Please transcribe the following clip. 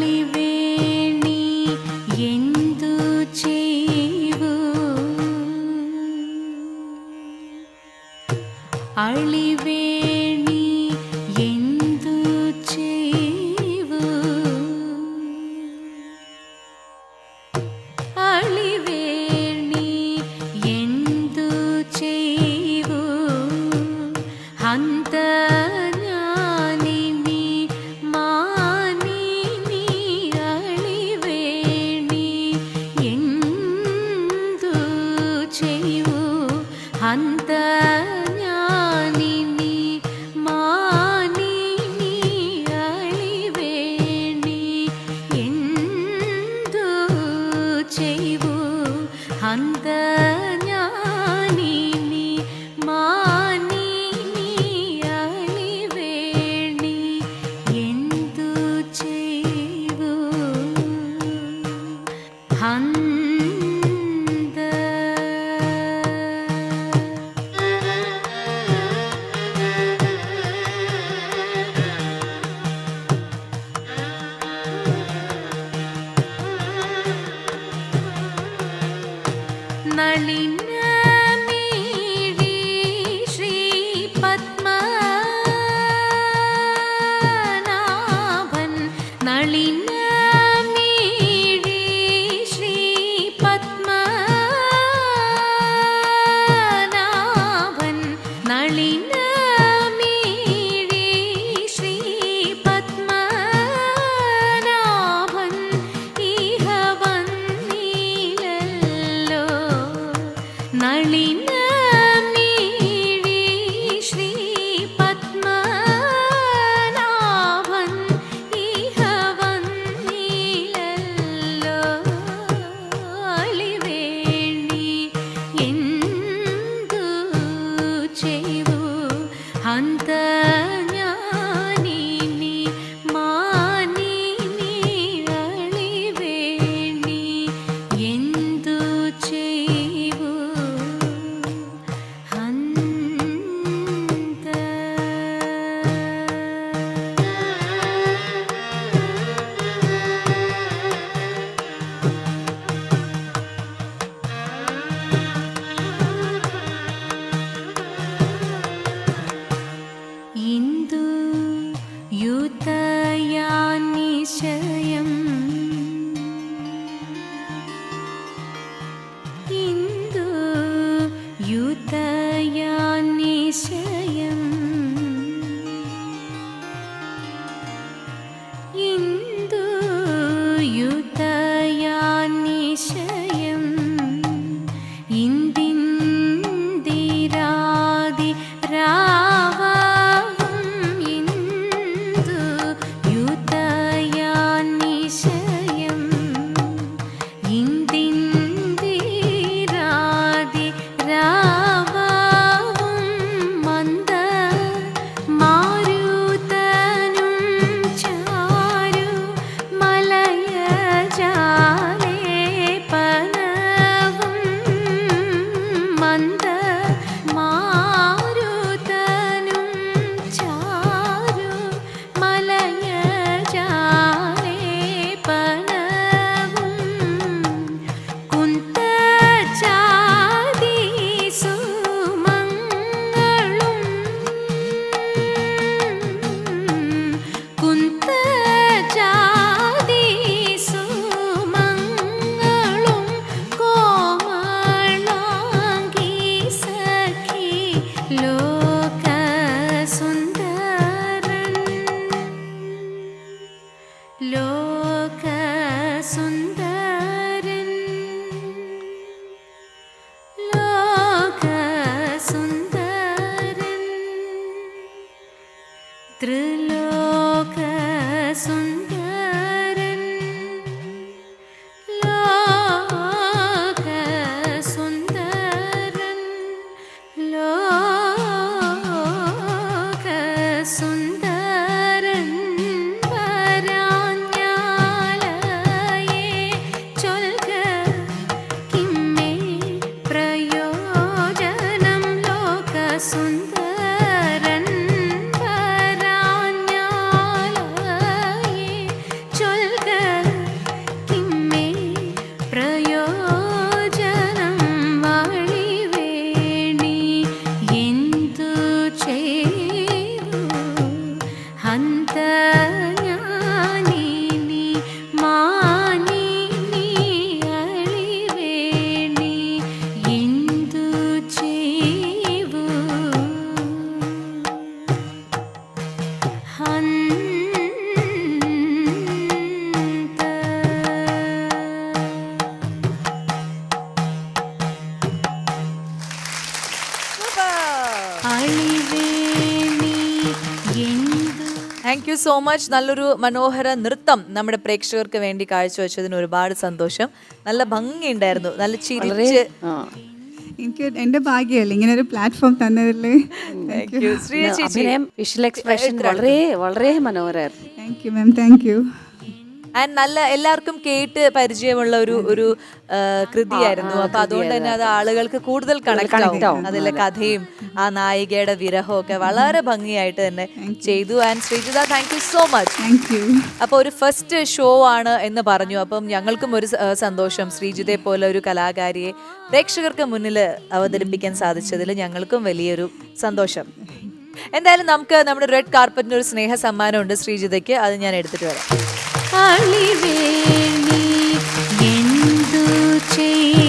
ಅಳಿವೇಣಿ ಎಂದು ಚೇವು ಅಳಿವೇಣಿ ಎಂದು ಚೇವು ಅಳಿವೇಣಿ ಎಂದು ಚೇವು ಹಂತ ಹಂತ ಜ್ಞಾನಿನಿ ಮಾನಿನಿ ಅಳಿವೇಣಿ ಎಂದು ಚೈವು ಹಂತ ಜ್ಞಾನಿನಿ ಮಾನಿನಿ ಅಳಿವೇಣಿ ಎಂದು ಚೈವು ನಳಿನ ಮೀಡಿ ಶ್ರೀ ಪದ್ಮನಾಭನ್ ನಳಿನ ಮೀಡಿ ಶ್ರೀ ಪದ್ಮನಾಭನ್ ನಳಿನ ಮೀಡಿ ಶ್ರೀ ಪದ್ಮನಾಭನ್ ಇಹ ವನ್ನೀಲಲ್ಲೋ ನಳಿನ ಮೀಡಿ ಶ್ರೀ ಪದ್ಮನಾಭನ್ ಇಹ ವನ್ನೀಲಲ್ಲೋ ಅಳಿವೇಣಿ ಎಂದು ಚೈವು ಹಂತ ಜ್ಞಾನಿನಿ ಮಾನಿನಿ ಅಳಿವೇಣಿ ಎಂದು ಚೈವು ಇಂದು ಯೂತಯಾನಿಶಯಂ ಇಂದು ಯೂತಯಾನಿಶಯಂ ಇಂದು ಯೂತಯಾನಿಶಯಂ ಇಂದಿಂದಿರಾದಿ ರಾವಂ ಇಂದು ಯೂತಯಾನಿಶಯಂ ಇಂದಿಂದಿರಾದಿ രാവവും മന്ദ മാരുതനും ചാരു മലയജാലേപനവും മന്ദ മാരുതനും ചാരു മലയജാലേപനവും കുന്ത ജാതി സുമംഗളും കുന്ത ജാതി സുമംഗളും കോമളാംഗി സഖി ലോക സുന്ദരൻ ലോക സുന്ദരൻ ലോക സുന്ദരൻ ത്രിലോക സുന്ദരൻ ലോക സുന്ദരൻ ലോക സുന്ദരൻ വരാഞ്ഞാലയേ ചൊൽക കിമ്മേ പ്രയോജനം വഴിവേണി എന്തു ചെയ്തു ഹന്ത ജ്ഞാനിനി മാനിനി അഴിവേണി എന്തു ചെയ്തു താങ്ക് യു സോ മച്ച്. നല്ലൊരു മനോഹര നൃത്തം നമ്മുടെ പ്രേക്ഷകർക്ക് വേണ്ടി കാഴ്ചവെച്ചതിന് ഒരുപാട് സന്തോഷം. നല്ല ഭംഗിയുണ്ടായിരുന്നു, നല്ല ചിരിച്ച്. എനിക്ക് എൻ്റെ ഭാഗ്യമല്ലേ ഇങ്ങനെ ഒരു പ്ലാറ്റ്ഫോം തന്നതല്ലേ. അഭിനയം, വിഷ്വൽ എക്സ്പ്രഷൻ വളരെ വളരെ മനോഹരമായിരുന്നു. Thank you ma'am, thank you. And നല്ല എല്ലാവർക്കും കേട്ട് പരിചയമുള്ള ഒരു കൃതിയായിരുന്നു. അപ്പൊ അതുകൊണ്ട് തന്നെ അത് ആളുകൾക്ക് കൂടുതൽ കണക്ട് ആവും. അതിലെ കഥയും ആ നായികയുടെ വിരഹവും ഒക്കെ വളരെ ഭംഗിയായിട്ട് തന്നെ ചെയ്തു. And Sreejitha, thank you so much. Thank you. അപ്പൊ ഒരു ഫസ്റ്റ് ഷോ ആണ് എന്ന് പറഞ്ഞു. അപ്പം ഞങ്ങൾക്കും ഒരു സന്തോഷം, ശ്രീജിതയെ പോലെ ഒരു കലാകാരിയെ പ്രേക്ഷകർക്ക് മുന്നിൽ അവതരിപ്പിക്കാൻ സാധിച്ചതിൽ ഞങ്ങൾക്കും വലിയൊരു സന്തോഷം. എന്തായാലും നമുക്ക് നമ്മുടെ റെഡ് കാർപ്പറ്റിന് ഒരു സ്നേഹ സമ്മാനമുണ്ട് ശ്രീജിതയ്ക്ക്, അത് ഞാൻ എടുത്തിട്ട് വരാം. അളിവേണി എന്തു ചെയ്തു